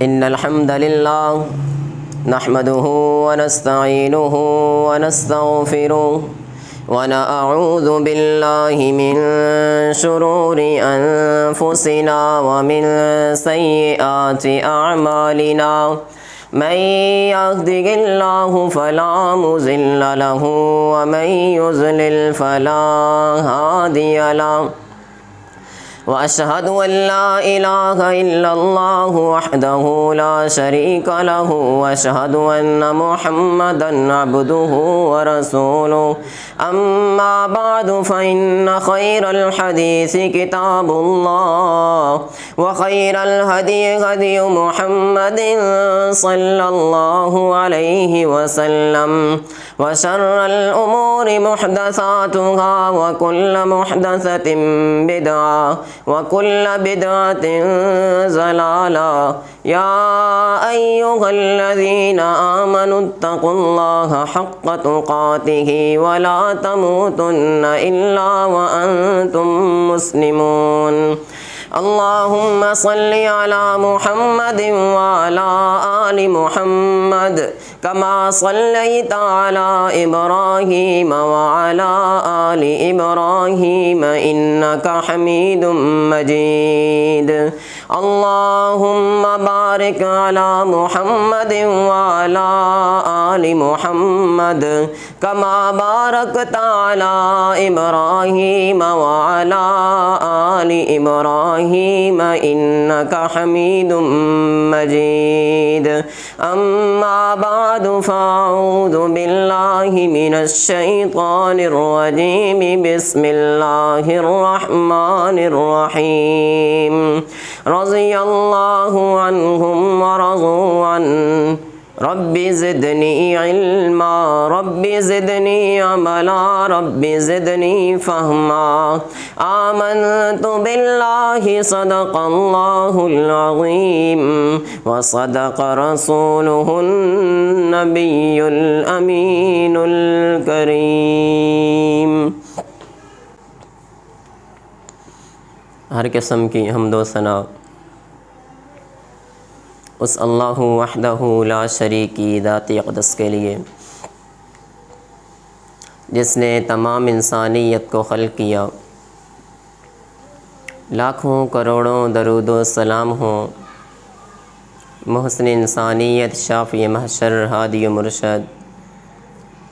إن الحمد لله نحمده ونستعينه ونستغفره ونعوذ بالله من شرور أنفسنا ومن سيئات أعمالنا من يهده الله فلا مضل له ومن يضلل فلا هادي له وأشهد أن لا إله إلا الله وحده لا شريك له وأشهد أن محمدا عبده ورسوله أما بعد فإن خير الحديث كتاب الله وخير الهدي هدي محمد صلى الله عليه وسلم وشر الأمور محدثاتها وكل محدثة بدعة وكل بدعة ضلالة يا أيها الذين آمنوا اتقوا الله حق تقاته ولا تموتن إلا وأنتم مسلمون اللهم صل على محمد وعلى آل محمد كما صليت على إبراهيم وعلى آل إبراهيم إنك حميد مجيد اللهم بارك على محمد وعلى آل محمد كما باركت على إبراهيم وعلى آل إبراهيم إنك حميد مجيد أما بعد فأعوذ بالله من الشيطان الرجيم بسم الله الرحمن الرحيم رضي الله عنهم ورضوا عنه رب زدني علما رب زدني عملا رب زدني فهما آمنت بالله صدق الله العظيم وصدق رسوله النبي الأمين الكريم۔ ہر قسم کی حمد و ثنا اس اللہ وحدہ لا شریک کی ذات اقدس کے لیے، جس نے تمام انسانیت کو خلق کیا۔ لاکھوں کروڑوں درود و سلام ہوں محسن انسانیت، شافی محشر، ہادی و مرشد،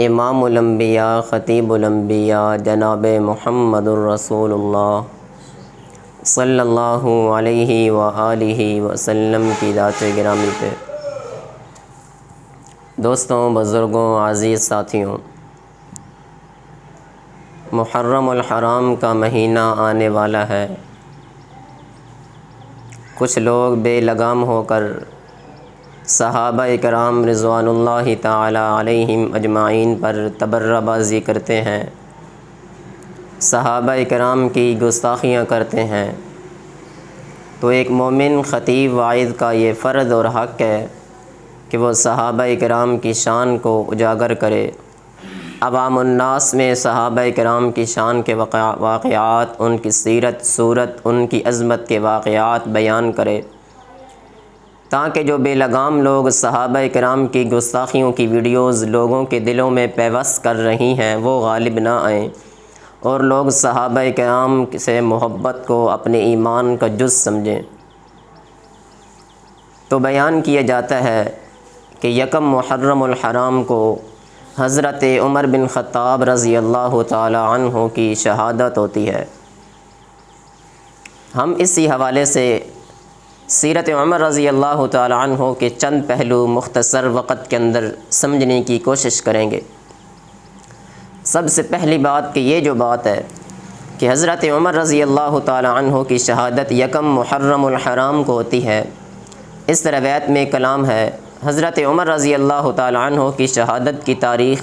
امام الانبیاء، خطیب الانبیاء، جناب محمد الرسول اللہ صلی اللہ علیہ وآلہ وسلم کی ذات گرامی پہ۔ دوستوں، بزرگوں، عزیز ساتھیوں، محرم الحرام کا مہینہ آنے والا ہے۔ کچھ لوگ بے لگام ہو کر صحابہ کرام رضوان اللہ تعالی علیہم اجمعین پر تبرہ بازی کرتے ہیں، صحابہ کرام کی گستاخیاں کرتے ہیں۔ تو ایک مومن خطیب واعظ کا یہ فرض اور حق ہے کہ وہ صحابہ کرام کی شان کو اجاگر کرے، عوام الناس میں صحابہ کرام کی شان کے واقعات، ان کی سیرت، صورت، ان کی عظمت کے واقعات بیان کرے، تاکہ جو بے لگام لوگ صحابہ کرام کی گستاخیوں کی ویڈیوز لوگوں کے دلوں میں پیوست کر رہی ہیں وہ غالب نہ آئیں، اور لوگ صحابہ کرام سے محبت کو اپنے ایمان کا جز سمجھیں۔ تو بیان کیا جاتا ہے کہ یکم محرم الحرام کو حضرت عمر بن خطاب رضی اللہ تعالی عنہ کی شہادت ہوتی ہے۔ ہم اسی حوالے سے سیرت عمر رضی اللہ تعالی عنہ کے چند پہلو مختصر وقت کے اندر سمجھنے کی کوشش کریں گے۔ سب سے پہلی بات کہ یہ جو بات ہے کہ حضرت عمر رضی اللہ تعالی عنہ کی شہادت یکم محرم الحرام کو ہوتی ہے، اس روایت میں کلام ہے۔ حضرت عمر رضی اللہ تعالی عنہ کی شہادت کی تاریخ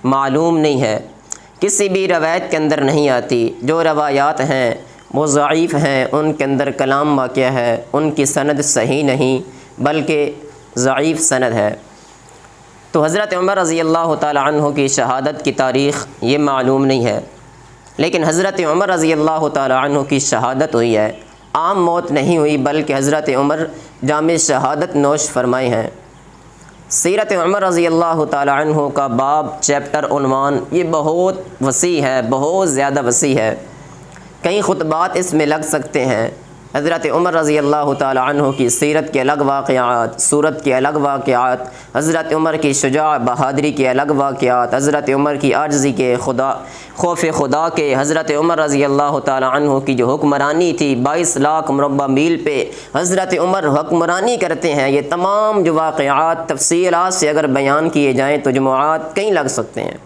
معلوم نہیں ہے، کسی بھی روایت کے اندر نہیں آتی۔ جو روایات ہیں وہ ضعیف ہیں، ان کے اندر کلام واقع ہے، ان کی سند صحیح نہیں بلکہ ضعیف سند ہے۔ تو حضرت عمر رضی اللہ تعالی عنہ کی شہادت کی تاریخ یہ معلوم نہیں ہے، لیکن حضرت عمر رضی اللہ تعالی عنہ کی شہادت ہوئی ہے۔ عام موت نہیں ہوئی بلکہ حضرت عمر جام شہادت نوش فرمائے ہیں۔ سیرت عمر رضی اللہ تعالی عنہ کا باب، چیپٹر، عنوان یہ بہت وسیع ہے، بہت زیادہ وسیع ہے، کئی خطبات اس میں لگ سکتے ہیں۔ حضرت عمر رضی اللہ تعالی عنہ کی سیرت کے الگ واقعات، صورت کے الگ واقعات، حضرت عمر کی شجاع بہادری کے الگ واقعات، حضرت عمر کی عاجزی کے، خوف خدا کے، حضرت عمر رضی اللہ تعالی عنہ کی جو حکمرانی تھی 22 لاکھ مربع میل پہ حضرت عمر حکمرانی کرتے ہیں، یہ تمام جو واقعات تفصیلات سے اگر بیان کیے جائیں تو جمعات کئی لگ سکتے ہیں،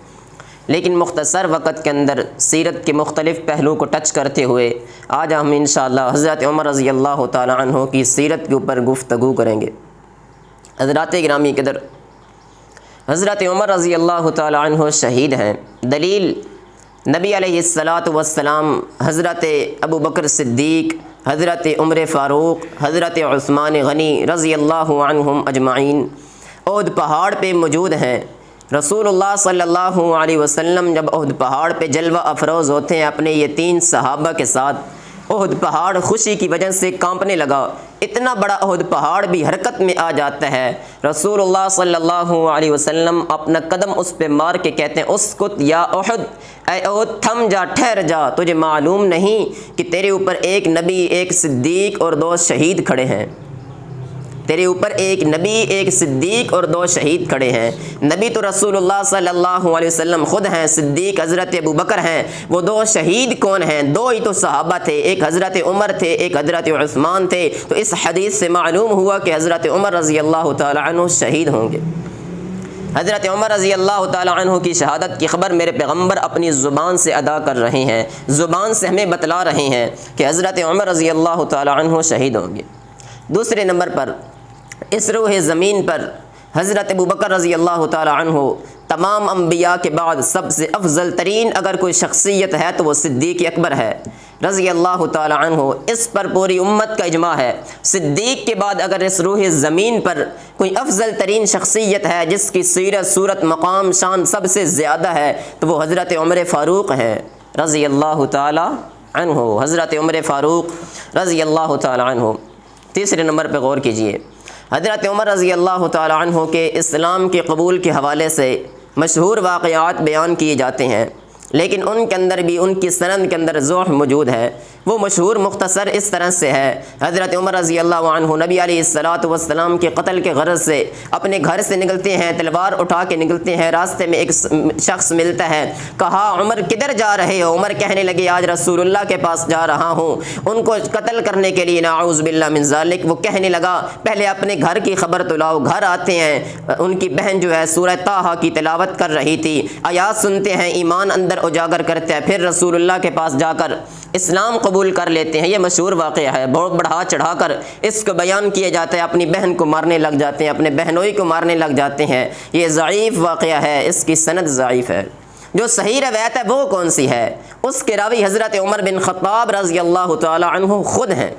لیکن مختصر وقت کے اندر سیرت کے مختلف پہلوؤں کو ٹچ کرتے ہوئے آج ہم انشاءاللہ حضرت عمر رضی اللہ تعالی عنہ کی سیرت کے اوپر گفتگو کریں گے۔ حضرات گرامی قدر، حضرت عمر رضی اللہ تعالی عنہ شہید ہیں۔ دلیل نبی علیہ السلام، حضرت ابو بکر صدیق، حضرت عمر فاروق، حضرت عثمان غنی رضی اللہ عنہم اجمعین احد پہاڑ پہ موجود ہیں۔ رسول اللہ صلی اللہ علیہ وسلم جب احد پہاڑ پہ جلوہ افروز ہوتے ہیں اپنے یہ 3 صحابہ کے ساتھ، احد پہاڑ خوشی کی وجہ سے کانپنے لگا، اتنا بڑا احد پہاڑ بھی حرکت میں آ جاتا ہے۔ رسول اللہ صلی اللہ علیہ وسلم اپنا قدم اس پہ مار کے کہتے ہیں اسکت یا احد، اے احد تھم جا، ٹھہر جا، تجھے معلوم نہیں کہ تیرے اوپر ایک نبی، ایک صدیق اور 2 شہید کھڑے ہیں؟ تیرے اوپر ایک نبی، ایک صدیق اور 2 شہید کھڑے ہیں۔ نبی تو رسول اللہ صلی اللہ علیہ وسلم خود ہیں، صدیق حضرت ابو بکر ہیں، وہ 2 شہید کون ہیں؟ 2 ہی تو صحابہ تھے، ایک حضرت عمر تھے، ایک حضرت عثمان تھے۔ تو اس حدیث سے معلوم ہوا کہ حضرت عمر رضی اللہ تعالی عنہ شہید ہوں گے۔ حضرت عمر رضی اللہ تعالی عنہ کی شہادت کی خبر میرے پیغمبر اپنی زبان سے ادا کر رہے ہیں، زبان سے ہمیں بتلا رہے ہیں کہ حضرت عمر رضی اللہ تعالی عنہ شہید ہوں گے۔ دوسرے نمبر پر اس روح زمین پر حضرت ابو بکر رضی اللہ تعالی عنہ تمام انبیاء کے بعد سب سے افضل ترین اگر کوئی شخصیت ہے تو وہ صدیق اکبر ہے رضی اللہ تعالی عنہ۔ اس پر پوری امت کا اجماع ہے۔ صدیق کے بعد اگر اس روح زمین پر کوئی افضل ترین شخصیت ہے جس کی سیرت، صورت، مقام، شان سب سے زیادہ ہے تو وہ حضرت عمر فاروق ہے رضی اللہ تعالی عنہ، حضرت عمر فاروق رضی اللہ تعالی عنہ۔ تیسرے نمبر پہ غور کیجئے، حضرت عمر رضی اللہ تعالی عنہ کے اسلام کے قبول کے حوالے سے مشہور واقعات بیان کیے جاتے ہیں، لیکن ان کے اندر بھی ان کی سند کے اندر ضعف موجود ہے۔ وہ مشہور مختصر اس طرح سے ہے، حضرت عمر رضی اللہ عنہ نبی علیہ السلام کے قتل کے غرض سے اپنے گھر سے نکلتے ہیں، تلوار اٹھا کے نکلتے ہیں، راستے میں ایک شخص ملتا ہے، کہا عمر کدھر جا رہے ہو؟ عمر کہنے لگے آج رسول اللہ کے پاس جا رہا ہوں ان کو قتل کرنے کے لیے، نعوذ باللہ من ذالک۔ وہ کہنے لگا پہلے اپنے گھر کی خبر تو لاؤ۔ گھر آتے ہیں، ان کی بہن جو ہے سورہ طٰہٰ کی تلاوت کر رہی تھی، آیات سنتے ہیں، ایمان اندر اجاگر کرتے ہیں، پھر رسول اللہ کے پاس جا کر اسلام قبول کر لیتے ہیں۔ یہ مشہور واقعہ ہے، بہت بڑھا چڑھا کر اس کو بیان کیا جاتا ہے، اپنی بہن کو مارنے لگ جاتے ہیں، اپنے بہنوئی کو مارنے لگ جاتے ہیں۔ یہ ضعیف واقعہ ہے، اس کی سند ضعیف ہے۔ جو صحیح روایت ہے وہ کون سی ہے؟ اس کے راوی حضرت عمر بن خطاب رضی اللہ تعالی عنہ خود ہیں۔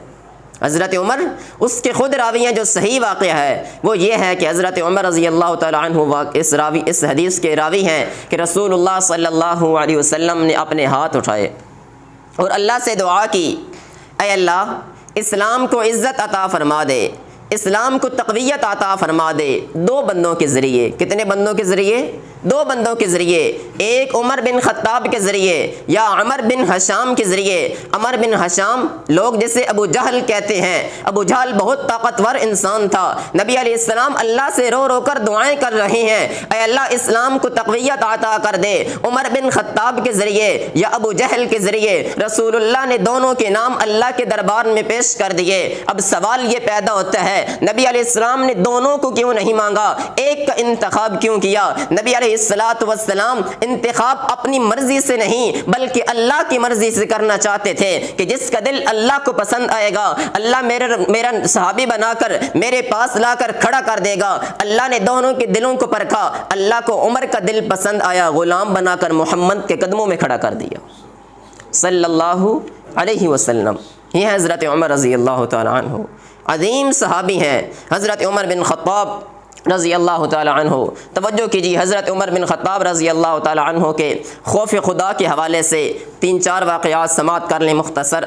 حضرت عمر اس کے خود راوی ہیں۔ جو صحیح واقعہ ہے وہ یہ ہے کہ حضرت عمر رضی اللہ تعالی عنہ اس حدیث کے راوی ہیں کہ رسول اللہ صلی اللہ علیہ وسلم نے اپنے ہاتھ اٹھائے اور اللہ سے دعا کی، اے اللہ اسلام کو عزت عطا فرما دے، اسلام کو تقویت عطا فرما دے 2 بندوں کے ذریعے۔ کتنے بندوں کے ذریعے؟ 2 بندوں کے ذریعے، ایک عمر بن خطاب کے ذریعے یا عمر بن حشام کے ذریعے۔ عمر بن حشام لوگ جسے ابو جہل کہتے ہیں، ابو جہل بہت طاقتور انسان تھا۔ نبی علیہ السلام اللہ سے رو رو کر دعائیں کر رہے ہیں، اے اللہ اسلام کو تقویت عطا کر دے۔ عمر بن خطاب کے ذریعے یا ابو جہل کے ذریعے رسول اللہ نے دونوں کے نام اللہ کے دربار میں پیش کر دیے۔ اب سوال یہ پیدا ہوتا ہے نبی علیہ السلام نے دونوں کو کیوں نہیں مانگا، ایک کا انتخاب کیوں کیا؟ نبی علیہ السلام انتخاب اپنی مرضی سے نہیں بلکہ اللہ کی مرضی سے کرنا چاہتے تھے کہ جس کا دل اللہ کو پسند آئے گا اللہ میرا صحابی بنا کر میرے پاس لا کر کھڑا کر دے گا۔ اللہ نے دونوں کے دلوں کو پرکھا، اللہ کو عمر کا دل پسند آیا، غلام بنا کر محمد کے قدموں میں کھڑا کر دیا صلی اللہ علیہ وسلم۔ یہ ہے حضرت عمر رضی اللہ تعالی عنہ، عظیم صحابی ہیں حضرت عمر بن خطاب رضی اللہ تعالی عنہ۔ توجہ کیجیے، حضرت عمر بن خطاب رضی اللہ تعالی عنہ کے خوف خدا کے حوالے سے 3-4 واقعات سماعت کر لیں مختصر۔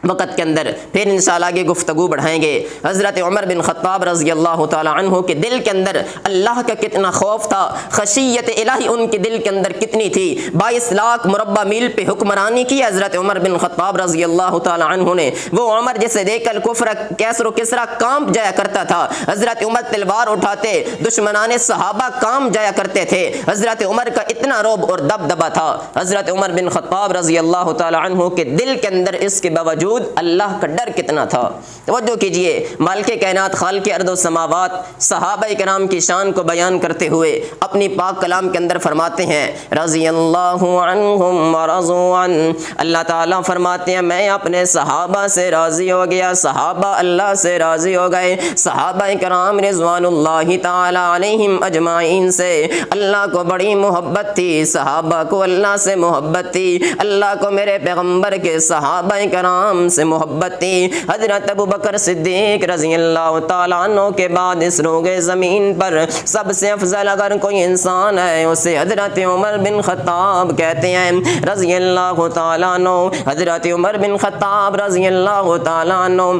وقت کے اندر پھر انشاءاللہ آگے گفتگو بڑھائیں گے۔ حضرت عمر بن خطاب رضی اللہ تعالی عنہ کے دل کے اندر اللہ کا کتنا خوف تھا، خشیت الہی ان کے دل کے اندر کتنی تھی۔ 22 لاکھ مربع میل پہ حکمرانی کی حضرت عمر بن خطاب رضی اللہ تعالی عنہ نے۔ وہ عمر جسے دیکھ کر کفر کیسر و کسرا کانپ جایا کرتا تھا، حضرت عمر تلوار اٹھاتے دشمنان صحابہ کانپ جایا کرتے تھے۔ حضرت عمر کا اتنا رعب اور دبدبا تھا۔ حضرت عمر بن خطاب رضی اللہ تعالی عنہ کے دل کے اندر اس کے باوجود اللہ کا ڈر کتنا تھا۔ توجہ کیجئے، مالک کائنات خالق ارض و سماوات صحابہ کرام کی شان کو بیان کرتے ہوئے اپنی پاک کلام کے اندر فرماتے ہیں رضی اللہ عنہم ورضوا عنہ، اللہ تعالیٰ فرماتے ہیں میں اپنے صحابہ سے راضی ہو گیا، صحابہ اللہ سے راضی ہو گئے۔ صحابہ کرام رضوان اللہ تعالی علیہم اجمعین سے اللہ کو بڑی محبت تھی، صحابہ کو اللہ سے محبت تھی، اللہ کو میرے پیغمبر کے صحابہ کرام سے محبت تھی۔ حضرت ابو بکر صدیق رضی اللہ تعالیٰ عنہ کے بعد اس روگ زمین پر سب سے افضل اگر کوئی انسان ہے اسے حضرت عمر بن خطاب کہتے ہیں رضی اللہ تعالیٰ عنہ۔ حضرت عمر بن خطاب رضی اللہ تعالیٰ عنہ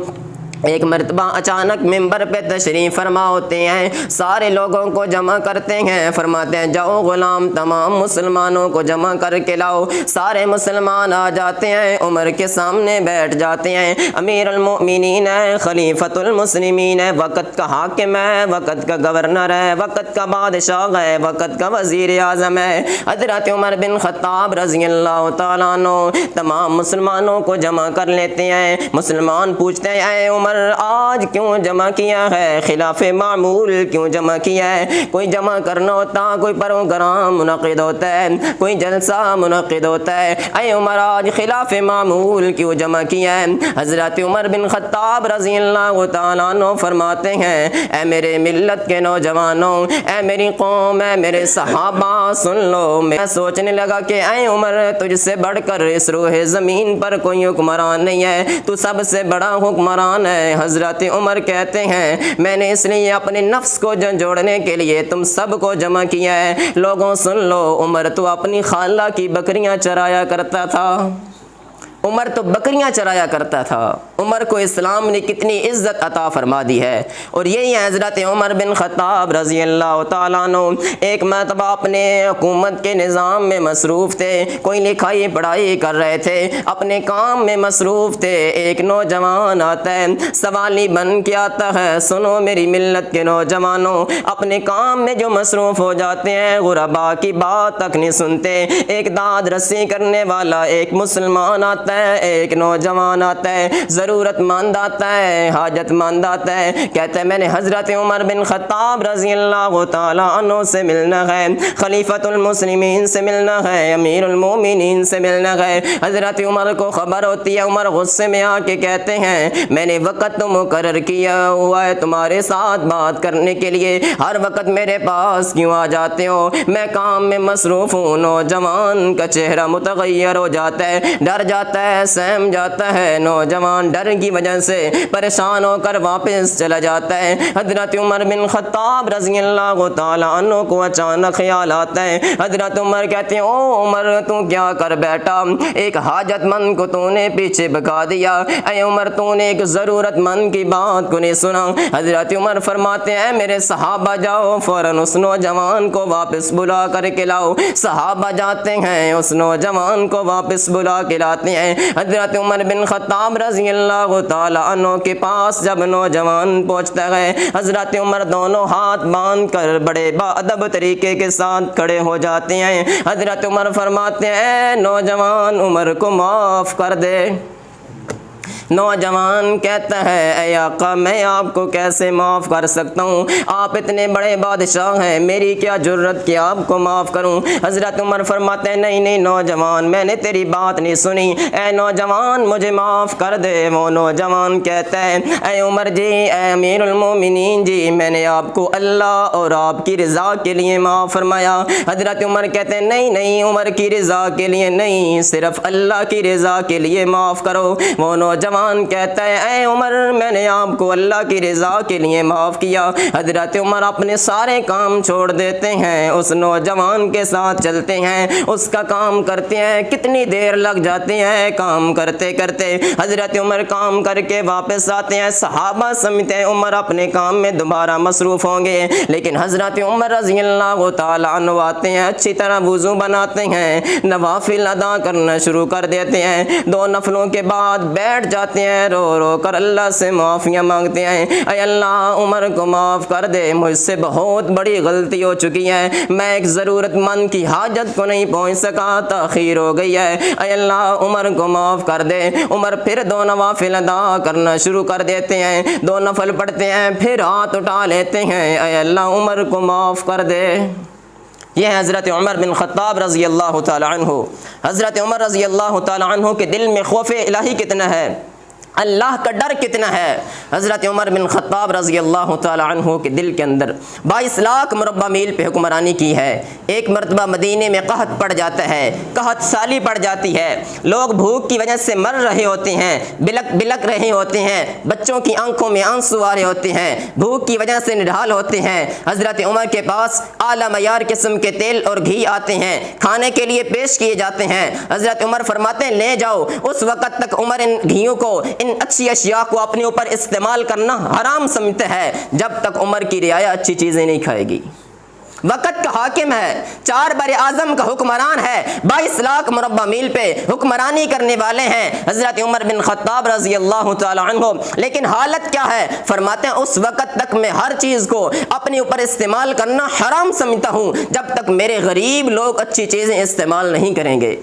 ایک مرتبہ اچانک ممبر پہ تشریف فرما ہوتے ہیں، سارے لوگوں کو جمع کرتے ہیں، فرماتے ہیں جاؤ غلام تمام مسلمانوں کو جمع کر کے لاؤ۔ سارے مسلمان آ جاتے ہیں، عمر کے سامنے بیٹھ جاتے ہیں۔ امیر المؤمنین ہے، خلیفۃ المسلمین ہے، وقت کا حاکم ہے، وقت کا گورنر ہے، وقت کا بادشاہ ہے، وقت کا وزیر اعظم ہے، حضرت عمر بن خطاب رضی اللہ تعالیٰ عنہ تمام مسلمانوں کو جمع کر لیتے ہیں۔ مسلمان پوچھتے ہیں اے عمر آج کیوں جمع کیا ہے، خلاف معمول کیوں جمع کیا ہے؟ کوئی جمع کرنا ہوتا، کوئی پروگرام منعقد ہوتا ہے، کوئی جلسہ منعقد ہوتا ہے، اے عمر آج خلاف معمول کیوں جمع کیا ہے؟ حضرت عمر بن خطاب رضی اللہ تعالیٰ عنہ فرماتے ہیں اے میرے ملت کے نوجوانوں، اے میری قوم، اے میرے صحابہ سن لو۔ میں سوچنے لگا کہ اے عمر تجھ سے بڑھ کر اس روح زمین پر کوئی حکمران نہیں ہے، تو سب سے بڑا حکمران ہے۔ حضرت عمر کہتے ہیں میں نے اس لیے اپنے نفس کو جوڑنے کے لیے تم سب کو جمع کیا ہے۔ لوگوں سن لو، عمر تو اپنی خالہ کی بکریاں چرایا کرتا تھا، عمر تو بکریاں چرایا کرتا تھا۔ عمر کو اسلام نے کتنی عزت عطا فرما دی ہے، اور یہی حضرت عمر بن خطاب رضی اللہ تعالیٰ عنہ ایک مرتبہ اپنے حکومت کے نظام میں مصروف تھے، کوئی لکھائی پڑھائی کر رہے تھے، اپنے کام میں مصروف تھے۔ ایک نوجوان آتا ہے، سوالی بن کے آتا ہے سنو میری ملت کے نوجوانوں، اپنے کام میں جو مصروف ہو جاتے ہیں غربا کی بات تک نہیں سنتے۔ ایک داد رسی کرنے والا ایک مسلمان آتا ہے، ایک نوجوان آتا ہے، ضرورت مند آتا ہے، حاجت مند آتا ہے، کہتا ہے میں نے حضرت عمر بن خطاب رضی اللہ تعالیٰ عنہ سے ملنا ہے، خلیفۃ المسلمین سے ملنا ہے، امیر المومنین سے ملنا ہے۔ حضرت عمر کو خبر ہوتی ہے، عمر غصے میں آ کے کہتے ہیں میں نے وقت تو مقرر کیا ہوا ہے تمہارے ساتھ بات کرنے کے لیے، ہر وقت میرے پاس کیوں آ جاتے ہو؟ میں کام میں مصروف ہوں۔ نوجوان کا چہرہ متغیر ہو جاتا ہے، ڈر جاتا ہے، سہم جاتا ہے، نوجوان ڈر کی وجہ سے پریشان ہو کر واپس چلا جاتا ہے۔ حضرت عمر بن خطاب رضی اللہ تعالیٰ عنہ کو اچانک خیال آتا ہے، حضرت عمر کہتے ہیں او عمر تو کیا کر بیٹھا، ایک حاجت مند کو تو نے پیچھے بھگا دیا، اے عمر تو نے ایک ضرورت مند کی بات کو نہیں سنا۔ حضرت عمر فرماتے ہیں میرے صحابہ جاؤ فوراً اس نوجوان کو واپس بلا کر کے لاؤ۔ صحابہ جاتے ہیں، اس نوجوان کو واپس بلا کے لاتے ہیں۔ حضرت عمر بن خطاب رضی اللہ تعالیٰ عنہ کے پاس جب نوجوان پہنچتا ہے، حضرت عمر دونوں ہاتھ باندھ کر بڑے باادب طریقے کے ساتھ کھڑے ہو جاتے ہیں۔ حضرت عمر فرماتے ہیں نوجوان عمر کو معاف کر دے۔ نوجوان کہتا ہے اے آقا میں آپ کو کیسے معاف کر سکتا ہوں، آپ اتنے بڑے بادشاہ ہیں، میری کیا جرت کہ آپ کو معاف کروں؟ حضرت عمر فرماتے ہیں نہیں نہیں نوجوان میں نے تیری بات نہیں سنی، اے نوجوان مجھے معاف کر دے۔ وہ نوجوان کہتا ہے اے عمر جی، اے امیر المومنین جی، میں نے آپ کو اللہ اور آپ کی رضا کے لیے معاف فرمایا۔ حضرت عمر کہتے ہیں نہیں نہیں عمر کی رضا کے لیے نہیں، صرف اللہ کی رضا کے لیے معاف کرو۔ وہ نوجوان نوجوان کہتا ہے اے عمر میں نے آپ کو اللہ کی رضا کے لیے معاف کیا۔ حضرت عمر اپنے سارے کام چھوڑ دیتے ہیں، اس نوجوان کے ساتھ چلتے ہیں، اس کا کام کرتے ہیں۔ کتنی دیر لگ جاتے ہیں کام کرتے کرتے، حضرت عمر کام کر کے واپس آتے ہیں۔ صحابہ سمجھتے ہیں عمر اپنے کام میں دوبارہ مصروف ہوں گے، لیکن حضرت عمر رضی اللہ تعالیٰ عنہ آتے ہیں، اچھی طرح وضو بناتے ہیں، نوافل ادا کرنا شروع کر دیتے ہیں۔ 2 نفلوں کے بعد بیٹھ جاتے ہیں، رو رو کر اللہ سے معافیاں مانگتے ہیں، اے اللہ عمر کو معاف کر دے، مجھ سے بہت بڑی غلطی ہو چکی ہے، میں ایک ضرورت مند کی حاجت کو نہیں پہنچ سکا، تاخیر ہو گئی ہے، اے اللہ عمر کو معاف کر دے۔ عمر پھر 2 نوافل ادا کرنا شروع کر دیتے ہیں، 2 نفل پڑھتے ہیں، پھر ہاتھ اٹھا لیتے ہیں، اے اللہ عمر کو معاف کر دے۔ یہ ہے حضرت عمر بن خطاب رضی اللہ تعالی عنہ۔ حضرت عمر رضی اللہ تعالی عنہ کے دل میں خوف الہی کتنا ہے، اللہ کا ڈر کتنا ہے۔ حضرت عمر بن خطاب رضی اللہ تعالی عنہ کے دل کے اندر 22 لاکھ مربع میل پہ حکمرانی کی ہے۔ ایک مرتبہ مدینے میں قحط پڑ جاتا ہے، قحط سالی پڑ جاتی ہے، لوگ بھوک کی وجہ سے مر رہے ہوتے ہیں، بلک رہے ہوتے ہیں، بچوں کی آنکھوں میں آنسو آ رہے ہوتے ہیں، بھوک کی وجہ سے نڈھال ہوتے ہیں۔ حضرت عمر کے پاس اعلیٰ معیار قسم کے تیل اور گھی آتے ہیں، کھانے کے لیے پیش کیے جاتے ہیں۔ حضرت عمر فرماتے ہیں لے جاؤ۔ اس وقت تک عمر ان گھیوں کو، ان اچھی اشیاء کو اپنے اوپر استعمال کرنا حرام سمجھتے ہیں، جب تک عمر کی رعایا اچھی چیزیں نہیں کھائے گی۔ وقت کا حاکم ہے، 4 بر اعظم کا حکمران ہے، 22 لاکھ مربع میل پہ حکمرانی کرنے والے ہیں حضرت عمر بن خطاب رضی اللہ تعالی عنہ۔ لیکن حالت کیا ہے؟ فرماتے ہیں اس وقت تک میں ہر چیز کو اپنے اوپر استعمال کرنا حرام سمجھتا ہوں جب تک میرے غریب لوگ اچھی چیزیں استعمال نہیں کریں گے۔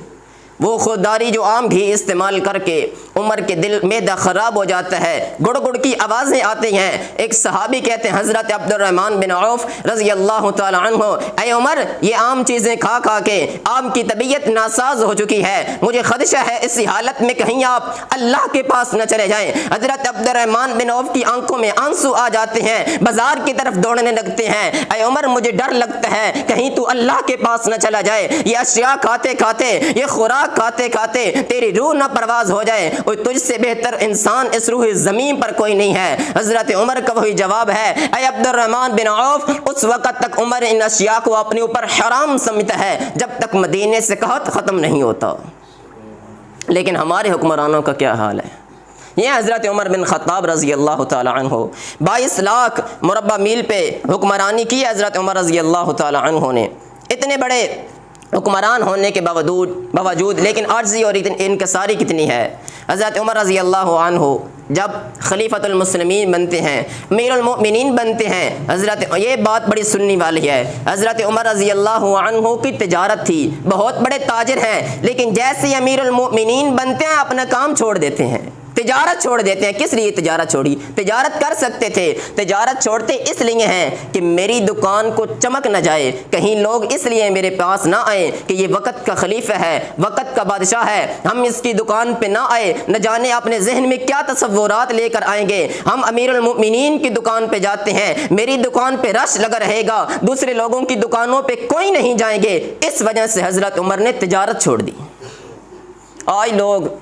وہ خودداری جو عام گھی استعمال کر کے عمر کے دل معدہ خراب ہو جاتا ہے، گڑ گڑ کی آوازیں آتی ہیں۔ ایک صحابی کہتے ہیں حضرت عبد الرحمن بن عوف رضی اللہ تعالی عنہ، اے عمر یہ عام چیزیں کھا کھا کے آپ کی طبیعت ناساز ہو چکی ہے، مجھے خدشہ ہے اسی حالت میں کہیں آپ اللہ کے پاس نہ چلے جائیں۔ حضرت عبد الرحمن بن عوف کی آنکھوں میں آنسو آ جاتے ہیں، بازار کی طرف دوڑنے لگتے ہیں، اے عمر مجھے ڈر لگتا ہے کہیں تو اللہ کے پاس نہ چلا جائے، یہ اشیاء کھاتے کھاتے، یہ خوراک کھاتے کھاتے تیری روح نہ پرواز ہو جائے، اور تجھ سے بہتر انسان اس روح زمین پر کوئی نہیں ہے۔ حضرت عمر کا وہی جواب ہے، اے عبد الرحمن بن عوف اس وقت تک عمر ان اشیاء کو اپنے اوپر حرام سمجھتا ہے جب تک مدینے سے قحط ختم نہیں ہوتا۔ لیکن ہمارے حکمرانوں کا کیا حال ہے؟ یہ حضرت عمر بن خطاب رضی اللہ تعالی عنہ 22 لاکھ مربع میل پہ حکمرانی کی حضرت عمر رضی اللہ تعالی عنہ نے۔ اتنے بڑے حکمران ہونے کے باوجود لیکن عاجزی اور انکساری کتنی ہے۔ حضرت عمر رضی اللہ عنہ جب خلیفۃ المسلمین بنتے ہیں، امیر المؤمنین بنتے ہیں، حضرت یہ بات بڑی سننے والی ہے، حضرت عمر رضی اللہ عنہ کی تجارت تھی، بہت بڑے تاجر ہیں، لیکن جیسے امیر المؤمنین بنتے ہیں اپنا کام چھوڑ دیتے ہیں، تجارت چھوڑ دیتے ہیں۔ کس لیے تجارت چھوڑی؟ تجارت کر سکتے تھے، تجارت چھوڑتے اس لیے ہیں کہ میری دکان کو چمک نہ جائے، کہیں لوگ اس لیے میرے پاس نہ آئیں کہ یہ وقت کا خلیفہ ہے، وقت کا بادشاہ ہے، ہم اس کی دکان پہ نہ آئے، نہ جانے اپنے ذہن میں کیا تصورات لے کر آئیں گے۔ ہم امیر المؤمنین کی دکان پہ جاتے ہیں، میری دکان پہ رش لگا رہے گا، دوسرے لوگوں کی دکانوں پہ کوئی نہیں جائیں گے، اس وجہ سے حضرت عمر نے تجارت چھوڑ دی۔ آج لوگ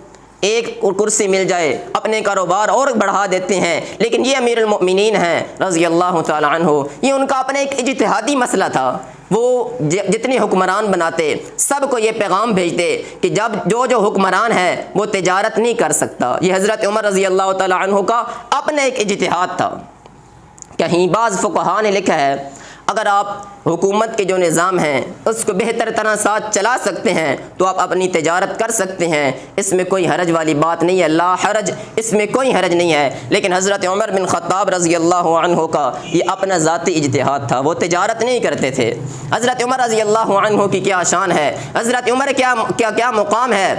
ایک کرسی مل جائے اپنے کاروبار اور بڑھا دیتے ہیں، لیکن یہ امیر المؤمنین ہیں رضی اللہ تعالی عنہ، یہ ان کا اپنا ایک اجتہادی مسئلہ تھا۔ وہ جتنے حکمران بناتے سب کو یہ پیغام بھیجتے کہ جب جو حکمران ہے وہ تجارت نہیں کر سکتا۔ یہ حضرت عمر رضی اللہ تعالی عنہ کا اپنا ایک اجتہاد تھا۔ کہیں بعض فقہاء نے لکھا ہے اگر آپ حکومت کے جو نظام ہیں اس کو بہتر طرح ساتھ چلا سکتے ہیں تو آپ اپنی تجارت کر سکتے ہیں، اس میں کوئی حرج والی بات نہیں ہے، لا حرج، اس میں کوئی حرج نہیں ہے۔ لیکن حضرت عمر بن خطاب رضی اللہ عنہ کا یہ اپنا ذاتی اجتہاد تھا، وہ تجارت نہیں کرتے تھے۔ حضرت عمر رضی اللہ عنہ کی کیا شان ہے، حضرت عمر کیا مقام ہے۔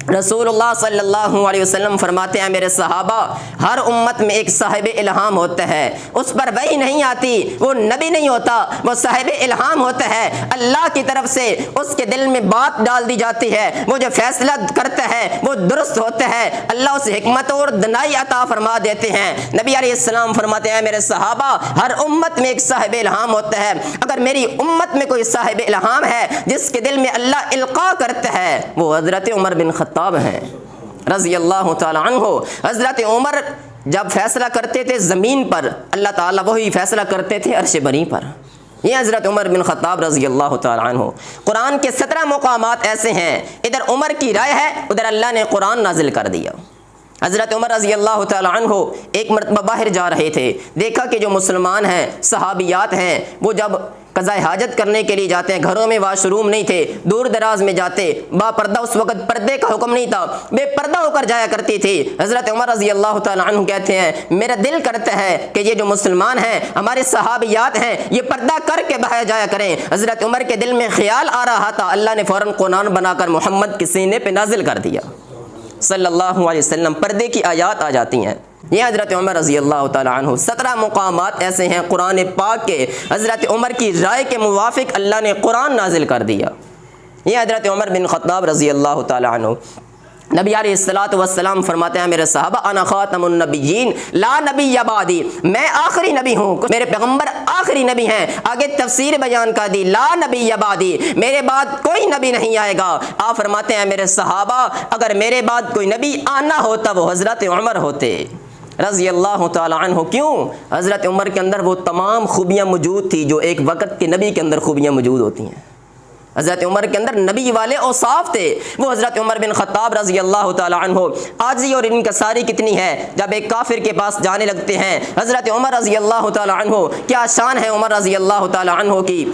رسول اللہ صلی اللہ علیہ وسلم فرماتے ہیں میرے صحابہ، ہر امت میں ایک صاحب الہام ہوتا ہے، اس پر وحی نہیں آتی، وہ نبی نہیں ہوتا، وہ صاحب الہام ہوتا ہے، اللہ کی طرف سے اس کے دل میں بات ڈال دی جاتی ہے، وہ جو فیصلہ کرتا ہے وہ درست ہوتا ہے، اللہ اسے حکمت اور دانائی عطا فرما دیتے ہیں۔ نبی علیہ السلام فرماتے ہیں میرے صحابہ، ہر امت میں ایک صاحب الہام ہوتا ہے، اگر میری امت میں کوئی صاحب الہام ہے جس کے دل میں اللہ القاء کرتا ہے وہ حضرت عمر بن خطاب ہیں۔ رضی اللہ تعالی عنہ، حضرت عمر جب فیصلہ کرتے تھے زمین پر، اللہ تعالیٰ وہی فیصلہ کرتے تھے عرش بری پر۔ یہ حضرت عمر بن خطاب رضی اللہ تعالی عنہ۔ قرآن کے 17 مقامات ایسے ہیں، ادھر عمر کی رائے ہے، ادھر اللہ نے قرآن نازل کر دیا۔ حضرت عمر رضی اللہ تعالی عنہ ایک مرتبہ باہر جا رہے تھے، دیکھا کہ جو مسلمان ہیں، صحابیات ہیں، وہ جب قضاء حاجت کرنے کے لیے جاتے ہیں، گھروں میں واش روم نہیں تھے، دور دراز میں جاتے، با پردہ، اس وقت پردے کا حکم نہیں تھا، بے پردہ ہو کر جایا کرتی تھی۔ حضرت عمر رضی اللہ تعالی عنہ کہتے ہیں میرا دل کرتا ہے کہ یہ جو مسلمان ہیں، ہمارے صحابیات ہیں، یہ پردہ کر کے باہر جایا کریں۔ حضرت عمر کے دل میں خیال آ رہا تھا، اللہ نے فوراً قرآن بنا کر محمد کے سینے پہ نازل کر دیا صلی اللہ علیہ وسلم، پردے کی آیات آ جاتی ہیں۔ یہ حضرت عمر رضی اللہ تعالیٰ عنہ، 17 مقامات ایسے ہیں قرآن پاک کے، حضرت عمر کی رائے کے موافق اللہ نے قرآن نازل کر دیا۔ یہ حضرت عمر بن خطاب رضی اللہ تعالیٰ عنہ، نبی علیہ الصلوۃ والسلام فرماتے ہیں میرے صحابہ انا خاتم النبیین لا نبی بعدی، میں آخری نبی ہوں، میرے پیغمبر آخری نبی ہیں۔ آگے تفسیر بیان کر دی، لا نبی بعدی، میرے بعد کوئی نبی نہیں آئے گا۔ آپ فرماتے ہیں میرے صحابہ اگر میرے بعد کوئی نبی آنا ہوتا وہ حضرت عمر ہوتے رضی اللہ تعالی عنہ۔ کیوں؟ حضرت عمر کے اندر وہ تمام خوبیاں موجود تھی جو ایک وقت کے نبی کے اندر خوبیاں موجود ہوتی ہیں۔ حضرت عمر کے اندر نبی والے اوصاف تھے۔ وہ حضرت عمر بن خطاب رضی اللہ تعالی عنہ، عاجزی اور انکساری کتنی ہے، جب ایک کافر کے پاس جانے لگتے ہیں، حضرت عمر رضی اللہ تعالی عنہ، کیا شان ہے عمر رضی اللہ تعالی عنہ کی۔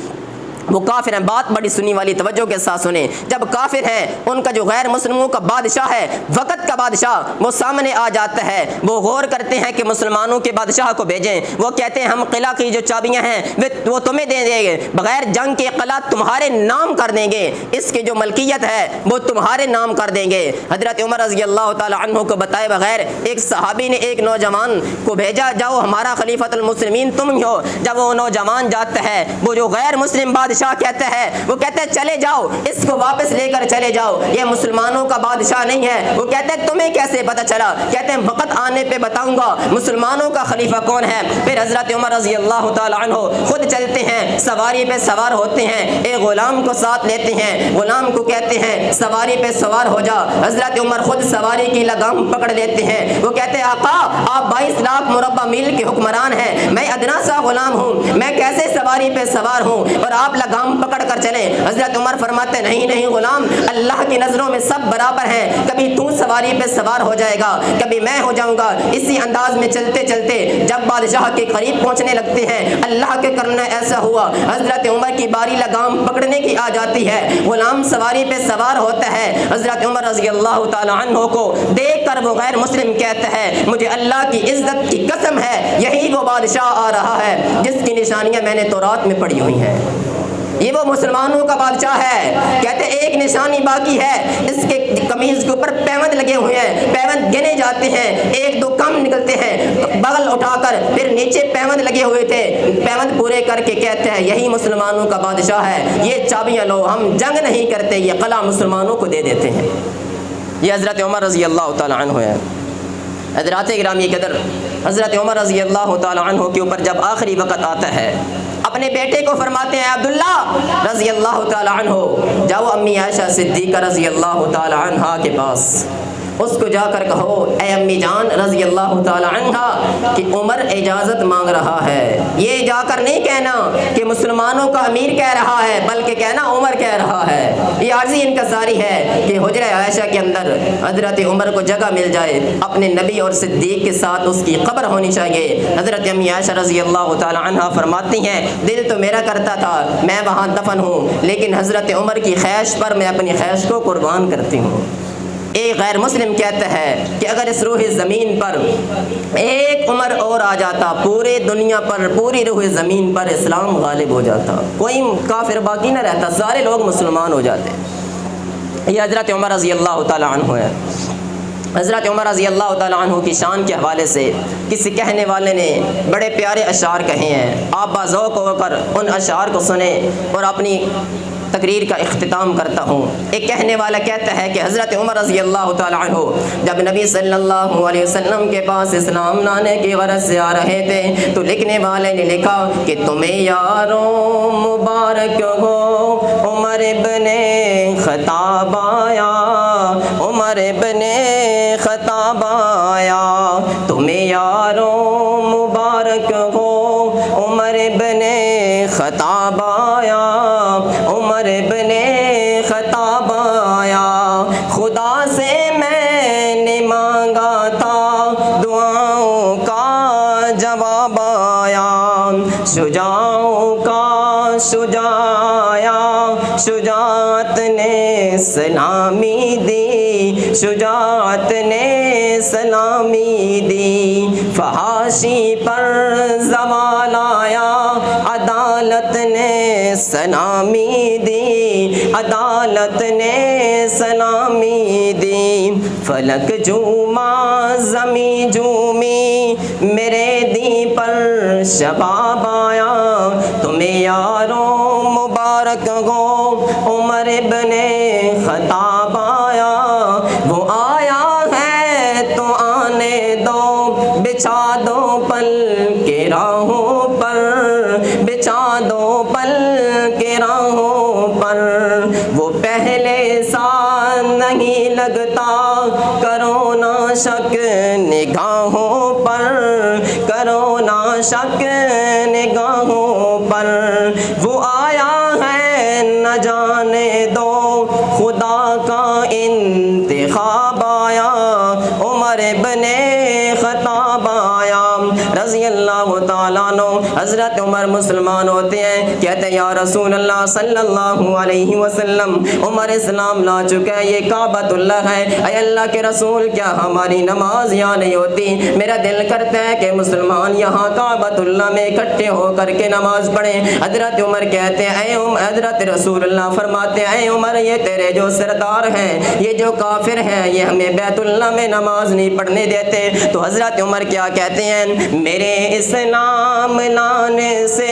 وہ کافر ہیں، بات بڑی سنی والی، توجہ کے ساتھ سنیں۔ جب کافر ہیں، ان کا جو غیر مسلموں کا بادشاہ ہے، وقت کا بادشاہ، وہ سامنے آ جاتا ہے، وہ غور کرتے ہیں کہ مسلمانوں کے بادشاہ کو بھیجیں۔ وہ کہتے ہیں ہم قلعہ کی جو چابیاں ہیں وہ تمہیں دے دیں گے، بغیر جنگ کے قلعہ تمہارے نام کر دیں گے، اس کی جو ملکیت ہے وہ تمہارے نام کر دیں گے۔ حضرت عمر رضی اللہ تعالی عنہ کو بتائے بغیر ایک صحابی نے ایک نوجوان کو بھیجا، جاؤ ہمارا خلیفۃ المسلمین تم ہی ہو۔ جب وہ نوجوان جاتا ہے، وہ جو غیر مسلم بادشاہ کہتا ہے، وہ کہتا ہے چلے جاؤ، اس کو واپس لے کر چلے جاؤ، یہ مسلمانوں کا بادشاہ نہیں ہے۔ وہ کہتے ہیں تمہیں کیسے پتہ چلا؟ کہتے ہیں وقت آنے پہ بتاؤں گا مسلمانوں کا خلیفہ کون ہے۔ پھر حضرت عمر رضی اللہ تعالی عنہ خود چلتے ہیں، سواری پہ سوار ہوتے ہیں، ایک غلام کو ساتھ لیتے ہیں، غلام کو کہتے ہیں سواری پہ سوار ہو جا۔ حضرت عمر خود سواری کی لگام پکڑ لیتے ہیں، وہ کہتے ہیں آقا آپ 22 لاکھ مربع میل کے حکمران ہیں، میں ادنا سا غلام ہوں، میں کیسے سواری پہ سوار ہوں اور آپ لگام پکڑ کر چلیں۔ حضرت عمر فرماتے نہیں غلام، اللہ کی نظروں میں سب برابر ہیں، کبھی تو سواری پہ سوار ہو جائے گا، کبھی میں ہو جاؤں گا۔ اسی انداز میں چلتے چلتے جب بادشاہ کے قریب پہنچنے لگتے ہیں، اللہ کے کرنا ایسا ہوا حضرت عمر کی باری لگام پکڑنے کی آ جاتی ہے، غلام سواری پہ سوار ہوتا ہے۔ حضرت عمر رضی اللہ تعالی عنہ کو دیکھ کر وہ غیر مسلم کہتا ہے مجھے اللہ کی عزت کی قسم ہے یہی وہ بادشاہ آ رہا ہے جس کی نشانیاں میں نے تورات میں پڑھی ہوئی ہیں، یہ وہ مسلمانوں کا بادشاہ ہے۔ کہتے ایک نشانی باقی ہے، اس کے قمیض کے اوپر پیوند لگے ہوئے ہیں، پیوند گنے جاتے ہیں، ایک دو کم نکلتے ہیں، بغل اٹھا کر پھر نیچے پیوند لگے ہوئے تھے، پیوند پورے کر کے کہتے ہیں یہی مسلمانوں کا بادشاہ ہے، یہ چابیاں لو، ہم جنگ نہیں کرتے، یہ قلعہ مسلمانوں کو دے دیتے ہیں۔ یہ حضرت عمر رضی اللہ تعالی عنہ ہے۔ حضرات گرامی قدر، حضرت عمر رضی اللہ تعالی عنہ کے اوپر جب آخری وقت آتا ہے، اپنے بیٹے کو فرماتے ہیں عبداللہ رضی اللہ تعالی عنہ جاؤ امی عائشہ صدیقہ رضی اللہ تعالی عنہا کے پاس، اس کو جا کر کہو اے امی جان رضی اللہ تعالی عنہا کہ عمر اجازت مانگ رہا ہے۔ یہ جا کر نہیں کہنا کہ مسلمانوں کا امیر کہہ رہا ہے، بلکہ کہنا عمر کہہ رہا ہے۔ یہ عارضی انکساری ہے کہ حجرہ عائشہ کے اندر حضرت عمر کو جگہ مل جائے، اپنے نبی اور صدیق کے ساتھ اس کی قبر ہونی چاہیے۔ حضرت امی عائشہ رضی اللہ تعالی عنہا فرماتی ہیں دل تو میرا کرتا تھا میں وہاں دفن ہوں، لیکن حضرت عمر کی خواہش پر میں اپنی خواہش کو قربان کرتی ہوں۔ ایک غیر مسلم کہتا ہے کہ اگر اس روح زمین پر ایک عمر اور آ جاتا، پورے دنیا پر، پوری روح زمین پر اسلام غالب ہو جاتا، کوئی کافر باقی نہ رہتا، سارے لوگ مسلمان ہو جاتے۔ یہ حضرت عمر رضی اللہ تعالی عنہ ہے۔ حضرت عمر رضی اللہ تعالی عنہ کی شان کے حوالے سے کسی کہنے والے نے بڑے پیارے اشعار کہے ہیں، آپ باذوق ہو کر ان اشعار کو سنیں اور اپنی تقریر کا اختتام کرتا ہوں۔ ایک کہنے والا کہتا ہے کہ حضرت عمر رضی اللہ تعالی عنہ جب نبی صلی اللہ علیہ وسلم کے پاس اسلام لانے کی غرض سے آ رہے تھے تو لکھنے والے نے لکھا کہ تمہیں یاروں مبارک ہو عمر ابن خطاب آیا، عمر ابن خطاب آیا، تمہیں یاروں مبارک ہو عمر ابن خطاب آیا، عمر ابن خطاب آیا، خدا سے میں نے مانگا تھا دعاؤں کا جواب آیا، شجاعوں کا شجاع، شجاعت نے سلامی دی، شجاعت نے سلامی دی، فحاشی پر زوال آیا، عدالت نے سلامی دی، عدالت نے سلامی دی، فلک جھوما زمیں جھومی، میرے دین پر شباب آیا، تمہیں یاروں مبارک ہو عمر ابن خطاب آیا، وہ آیا ہے تو آنے دو، بچھا دو پل کے راہوں پر، بچھا دو پل کے راہوں پر، وہ پہلے سا نہیں لگتا، کرو نہ شک نگاہوں پر، کرو نہ شک نگاہوں پر، وہ آیا ہے نہ جانے دو، خدا کا انتخاب آیا، عمر ابن خطاب آیا رضی اللہ تعالیٰ عنہ۔ حضرت عمر مسلمان ہوتے ہیں، کہتے ہیں یا رسول اللہ صلی اللہ علیہ وسلم، عمر اسلام لا چکا ہے، یہ کعبۃ اللہ ہے، اے اللہ کے رسول کیا ہماری نماز یہاں نہیں ہوتی؟ میرا دل کرتا ہے کہ مسلمان یہاں کعبۃ اللہ میں اکٹھے ہو کر کے نماز پڑھیں۔ حضرت عمر کہتے ہیں، حضرت رسول اللہ فرماتے ہیں، اے عمر یہ تیرے جو سردار ہیں، یہ جو کافر ہیں، یہ ہمیں بیت اللہ میں نماز نہیں پڑھنے دیتے۔ تو حضرت عمر کیا کہتے ہیں، میرے اسلام لانے سے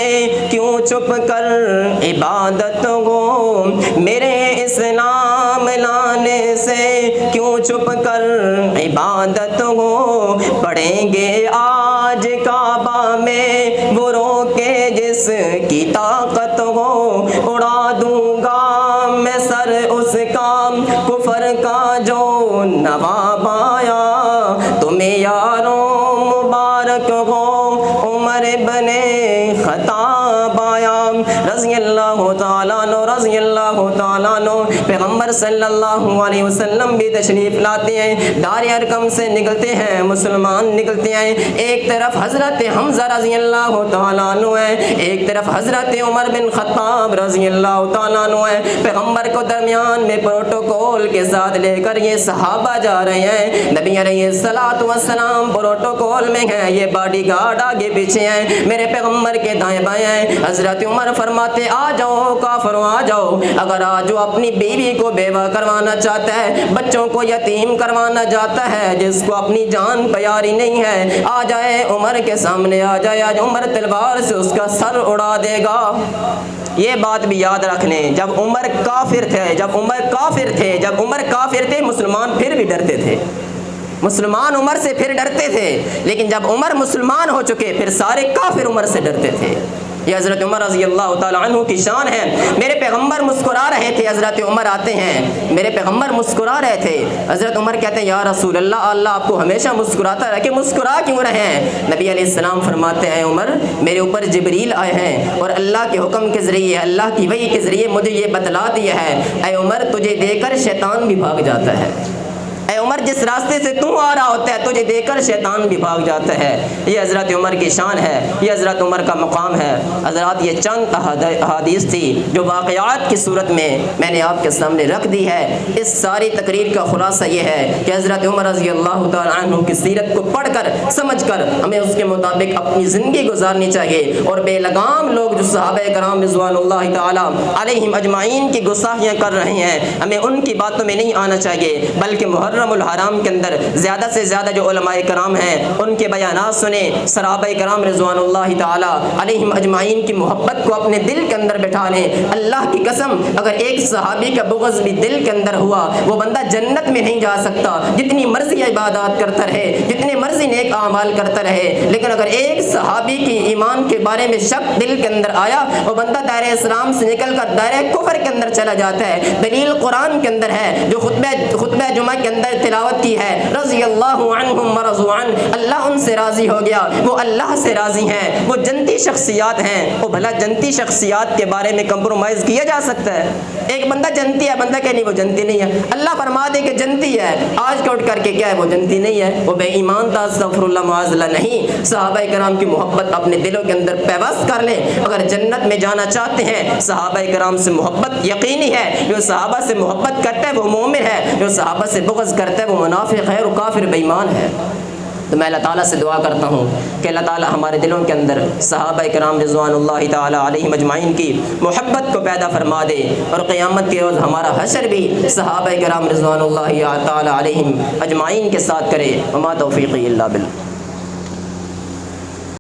کیوں چپ کر عبادت ہو، میرے اسلام لانے سے کیوں چپ کر عبادت ہو، پڑھیں گے آج کعبہ میں وہ روکے جس کی طاقت ہو، اڑا دوں گا میں سر اس کا کفر کا جو نواب آیا، تمہیں یاروں مبارک ہو عمر ابن خطاب آیا رضی اللہ تعالیٰ عنہ، رضی اللہ تعالیٰ عنہ۔ پیغمبر صلی اللہ علیہ وسلم بھی تشریف لاتے ہیں، دار ارقم سے نکلتے ہیں، مسلمان نکلتے ہیں، ایک طرف حضرت حمزہ رضی اللہ تعالیٰ عنہ ہے، ایک طرف حضرت عمر بن خطاب رضی اللہ تعالیٰ عنہ ہے۔ پیغمبر کو درمیان میں پروٹوکول کے ساتھ لے کر یہ صحابہ جا رہے ہیں، نبی علیہ الصلوۃ والسلام پروٹوکول میں ہیں، یہ باڈی گارڈ آگے پیچھے ہیں، میرے پیغمبر کے دائیں بائیں ہیں۔ حضرت عمر فرماتے آ جاؤ کافروں آ جاؤ، اگر آج جو اپنی بیوی کو بیوہ کروانا چاہتا ہے، بچوں کو یتیم کروانا چاہتا ہے، جس کو اپنی جان پیاری نہیں ہے، آ جائے عمر کے سامنے آ جائے، آج عمر تلوار سے اس کا سر اڑا دے گا۔ یہ بات بھی یاد رکھ لیں، جب عمر کافر تھے، جب عمر کافر تھے، جب عمر کافر تھے، مسلمان پھر بھی ڈرتے تھے، مسلمان عمر سے پھر ڈرتے تھے، لیکن جب عمر مسلمان ہو چکے پھر سارے کافر عمر سے ڈرتے تھے۔ یہ حضرت عمر رضی اللہ تعالیٰ عنہ کی شان ہے۔ میرے پیغمبر مسکرا رہے تھے، حضرت عمر آتے ہیں، میرے پیغمبر مسکرا رہے تھے، حضرت عمر کہتے ہیں یا رسول اللہ، اللہ آپ کو ہمیشہ مسکراتا رہے، کہ مسکرا کیوں رہے ہیں؟ نبی علیہ السلام فرماتے ہیں عمر میرے اوپر جبریل آئے ہیں اور اللہ کے حکم کے ذریعے، اللہ کی وحی کے ذریعے مجھے یہ بتلا دیا ہے، اے عمر تجھے دیکھ کر شیطان بھی بھاگ جاتا ہے، اے عمر جس راستے سے تو آ رہا ہوتا ہے تجھے دیکھ کر شیطان بھی بھاگ جاتا ہے۔ یہ حضرت عمر کی شان ہے، یہ حضرت عمر کا مقام ہے۔ حضرات یہ چند احادیث تھی جو واقعات کی صورت میں نے آپ کے سامنے رکھ دی ہے۔ اس ساری تقریر کا خلاصہ یہ ہے کہ حضرت عمر رضی اللہ تعالیٰ عنہ کی سیرت کو پڑھ کر سمجھ کر ہمیں اس کے مطابق اپنی زندگی گزارنی چاہیے، اور بے لگام لوگ جو صحابہ کرام رضوان اللہ تعالیٰ علیہم اجمعین کی گستاخیاں کر رہے ہیں، ہمیں ان کی باتوں میں نہیں آنا چاہیے، بلکہ محرم الحرام کے اندر زیادہ سے زیادہ جو علماء کرام ہیں ان کے بیانات سنیں، صحابہ کرام رضوان اللہ تعالی علیہم اجمعین کی محبت کو اپنے دل کے اندر بٹھا لیں۔ اللہ کی قسم اگر ایک صحابی کا بغض بھی دل کے اندر ہوا وہ بندہ جنت میں نہیں جا سکتا، جتنی مرضی عبادات کرتا رہے، جتنے مرضی نیک اعمال کرتا رہے، لیکن اگر ایک صحابی کی ایمان کے بارے میں شک دل کے اندر آیا وہ بندہ دائرہ اسلام سے نکل کر دائرہ کفر کے اندر چلا جاتا ہے۔ دلیل قرآن کے اندر ہے، جو خطبہ جمعہ کے اندر اندر تلاوت کی ہے، رضی اللہ عنہم ورضوا عنہ، اللہ ان سے راضی ہو گیا، وہ اللہ سے راضی ہیں، وہ جنتی شخصیات ہیں۔ وہ بھلا جنتی شخصیات کے بارے میں کمپرومائز کیا جا سکتا ہے؟ ایک بندہ جنتی ہے، بندہ کہ نہیں وہ جنتی نہیں ہے، اللہ فرما دے کہ جنتی ہے، آج کا اٹھ کر کے کیا ہے وہ جنتی نہیں ہے، وہ بے ایمان تھا، استغفر اللہ معاذ اللہ نہیں۔ صحابہ کرام کی محبت اپنے دلوں کے اندر پیوست کر لیں، اگر جنت میں جانا چاہتے ہیں صحابہ کرام سے محبت یقینی ہے، جو صحابہ سے محبت کرتا ہے وہ مومن ہے، جو صحابہ سے بغض کرتا ہے وہ منافق ہے اور کافر بے ایمان ہے۔ تو میں اللہ تعالیٰ سے دعا کرتا ہوں کہ اللہ تعالیٰ ہمارے دلوں کے اندر صحابہ کرام رضوان اللہ تعالیٰ علیہم اجمعین کی محبت کو پیدا فرما دے، اور قیامت کے روز ہمارا حشر بھی صحابہ کرام رضوان اللہ تعالیٰ علیہم اجمعین کے ساتھ کرے۔ وما توفیقی الا باللہ۔